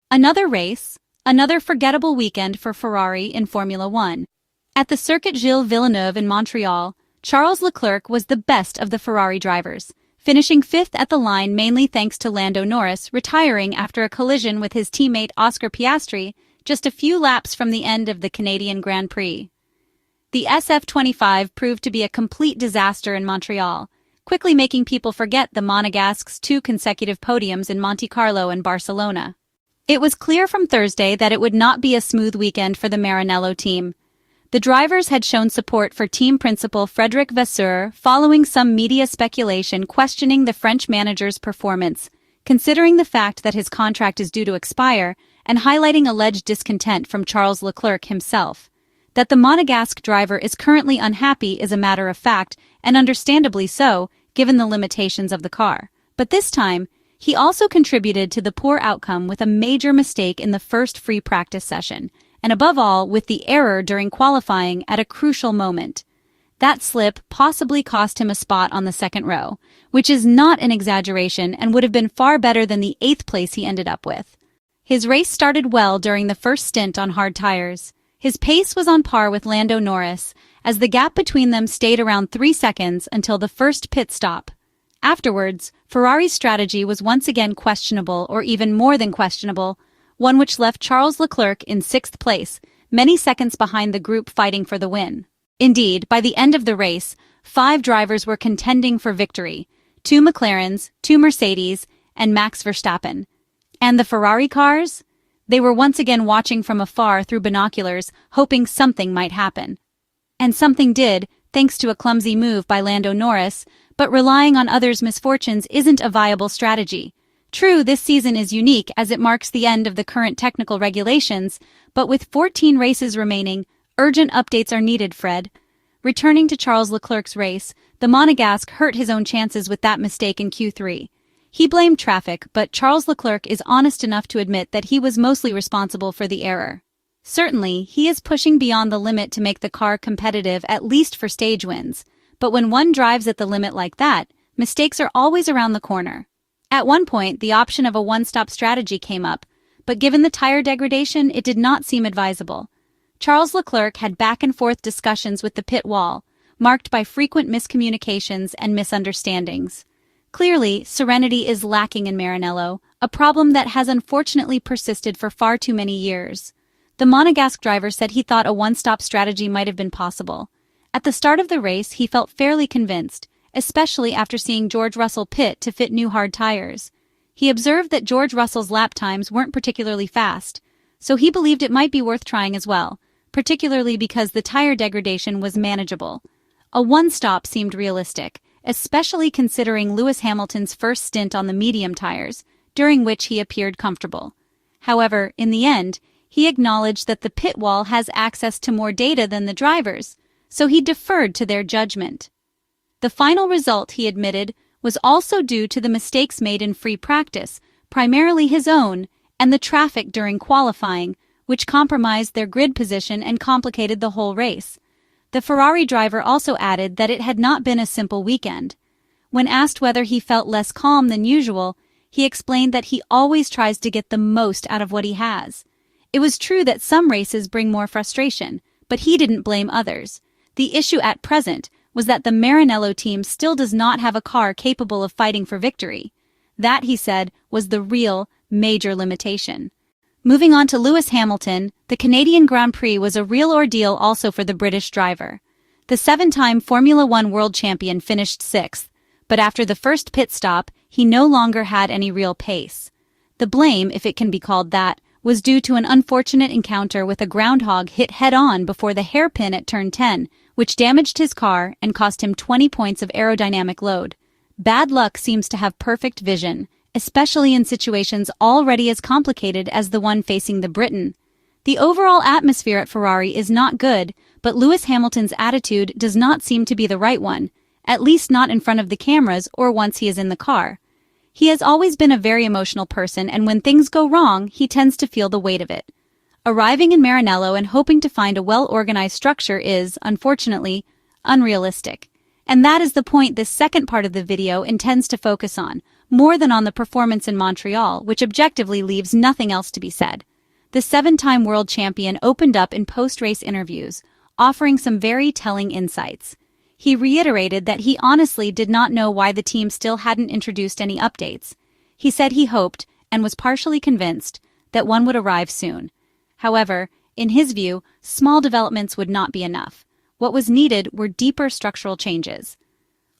Another race, another forgettable weekend for Ferrari in Formula One. At the Circuit Gilles-Villeneuve in Montreal, Charles Leclerc was the best of the Ferrari drivers, finishing fifth at the line mainly thanks to Lando Norris retiring after a collision with his teammate Oscar Piastri just a few laps from the end of the Canadian Grand Prix. The SF25 proved to be a complete disaster in Montreal, quickly making people forget the Monegasque's 2 consecutive podiums in Monte Carlo and Barcelona. It was clear from Thursday that it would not be a smooth weekend for the Maranello team. The drivers had shown support for team principal Frederic Vasseur following some media speculation questioning the French manager's performance, considering the fact that his contract is due to expire and highlighting alleged discontent from Charles Leclerc himself. That the Monegasque driver is currently unhappy is a matter of fact, and understandably so, given the limitations of the car. But this time, he also contributed to the poor outcome with a major mistake in the first free practice session, and above all, with the error during qualifying at a crucial moment. That slip possibly cost him a spot on the second row, which is not an exaggeration and would have been far better than the 8th place he ended up with. His race started well during the first stint on hard tires. His pace was on par with Lando Norris, as the gap between them stayed around 3 seconds until the first pit stop. Afterwards, Ferrari's strategy was once again questionable, or even more than questionable, one which left Charles Leclerc in 6th place, many seconds behind the group fighting for the win. Indeed, by the end of the race, 5 drivers were contending for victory, 2 McLarens, 2 Mercedes, and Max Verstappen. And the Ferrari cars? They were once again watching from afar through binoculars, hoping something might happen. And something did, thanks to a clumsy move by Lando Norris, but relying on others' misfortunes isn't a viable strategy. True, this season is unique as it marks the end of the current technical regulations, but with 14 races remaining, urgent updates are needed, Fred. Returning to Charles Leclerc's race, the Monegasque hurt his own chances with that mistake in Q3. He blamed traffic, but Charles Leclerc is honest enough to admit that he was mostly responsible for the error. Certainly, he is pushing beyond the limit to make the car competitive at least for stage wins, but when one drives at the limit like that, mistakes are always around the corner. At one point, the option of a one-stop strategy came up, but given the tire degradation, it did not seem advisable. Charles Leclerc had back-and-forth discussions with the pit wall, marked by frequent miscommunications and misunderstandings. Clearly, serenity is lacking in Maranello, a problem that has unfortunately persisted for far too many years. The Monegasque driver said he thought a one-stop strategy might have been possible. At the start of the race, he felt fairly convinced, especially after seeing George Russell pit to fit new hard tires. He observed that George Russell's lap times weren't particularly fast, so he believed it might be worth trying as well, particularly because the tire degradation was manageable. A one-stop seemed realistic, especially considering Lewis Hamilton's first stint on the medium tires, during which he appeared comfortable. However, in the end, he acknowledged that the pit wall has access to more data than the drivers, so he deferred to their judgment. The final result, he admitted, was also due to the mistakes made in free practice, primarily his own, and the traffic during qualifying, which compromised their grid position and complicated the whole race. The Ferrari driver also added that it had not been a simple weekend. When asked whether he felt less calm than usual, he explained that he always tries to get the most out of what he has. It was true that some races bring more frustration, but he didn't blame others. The issue at present was that the Maranello team still does not have a car capable of fighting for victory. That, he said, was the real, major limitation. Moving on to Lewis Hamilton, the Canadian Grand Prix was a real ordeal also for the British driver. The 7-time Formula One world champion finished 6th, but after the first pit stop, he no longer had any real pace. The blame, if it can be called that, was due to an unfortunate encounter with a groundhog hit head-on before the hairpin at turn 10, which damaged his car and cost him 20 points of aerodynamic load. Bad luck seems to have perfect vision, especially in situations already as complicated as the one facing the Briton. The overall atmosphere at Ferrari is not good, but Lewis Hamilton's attitude does not seem to be the right one, at least not in front of the cameras or once he is in the car. He has always been a very emotional person, and when things go wrong, he tends to feel the weight of it. Arriving in Maranello and hoping to find a well-organized structure is, unfortunately, unrealistic. And that is the point this second part of the video intends to focus on, more than on the performance in Montreal, which objectively leaves nothing else to be said. The seven-time world champion opened up in post-race interviews, offering some very telling insights. He reiterated that he honestly did not know why the team still hadn't introduced any updates. He said he hoped, and was partially convinced, that one would arrive soon. However, in his view, small developments would not be enough. What was needed were deeper structural changes.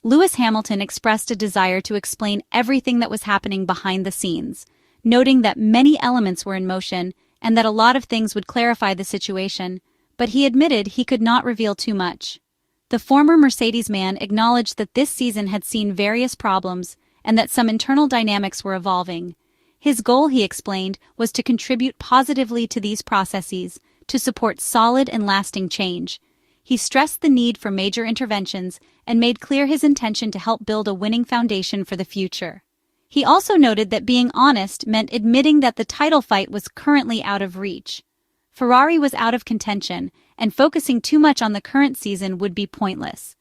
Lewis Hamilton expressed a desire to explain everything that was happening behind the scenes, noting that many elements were in motion and that a lot of things would clarify the situation, but he admitted he could not reveal too much. The former Mercedes man acknowledged that this season had seen various problems and that some internal dynamics were evolving. His goal, he explained, was to contribute positively to these processes, to support solid and lasting change. He stressed the need for major interventions and made clear his intention to help build a winning foundation for the future. He also noted that being honest meant admitting that the title fight was currently out of reach. Ferrari was out of contention, and focusing too much on the current season would be pointless.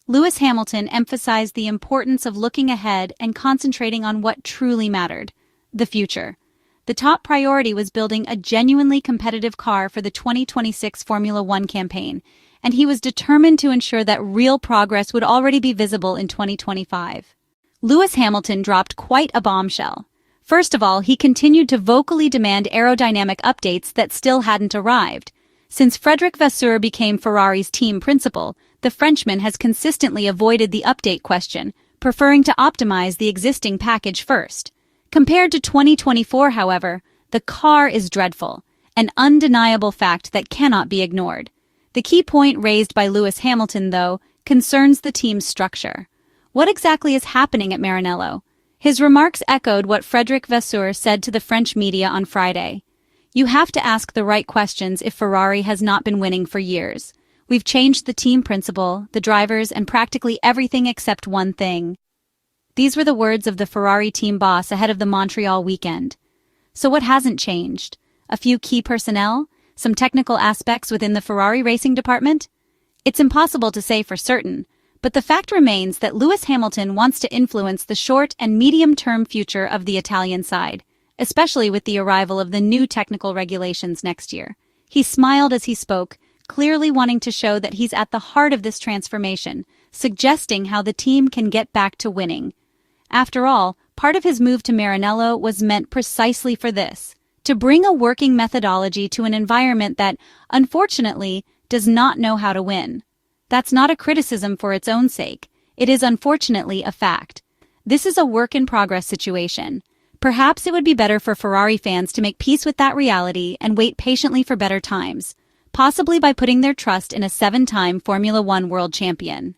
Lewis Hamilton emphasized the importance of looking ahead and concentrating on what truly mattered: the future. The top priority was building a genuinely competitive car for the 2026 Formula One campaign, and he was determined to ensure that real progress would already be visible in 2025. Lewis Hamilton dropped quite a bombshell. First of all, he continued to vocally demand aerodynamic updates that still hadn't arrived. Since Frederic Vasseur became Ferrari's team principal, the Frenchman has consistently avoided the update question, preferring to optimize the existing package first. Compared to 2024, however, the car is dreadful, an undeniable fact that cannot be ignored. The key point raised by Lewis Hamilton, though, concerns the team's structure. What exactly is happening at Maranello? His remarks echoed what Frederic Vasseur said to the French media on Friday. "You have to ask the right questions if Ferrari has not been winning for years. We've changed the team principal, the drivers, and practically everything except one thing." These were the words of the Ferrari team boss ahead of the Montreal weekend. So what hasn't changed? A few key personnel? Some technical aspects within the Ferrari racing department? It's impossible to say for certain, but the fact remains that Lewis Hamilton wants to influence the short and medium-term future of the Italian side, especially with the arrival of the new technical regulations next year. He smiled as he spoke, clearly wanting to show that he's at the heart of this transformation, suggesting how the team can get back to winning. After all, part of his move to Maranello was meant precisely for this: to bring a working methodology to an environment that, unfortunately, does not know how to win. That's not a criticism for its own sake. It is unfortunately a fact. This is a work-in-progress situation. Perhaps it would be better for Ferrari fans to make peace with that reality and wait patiently for better times, possibly by putting their trust in a seven-time Formula One world champion.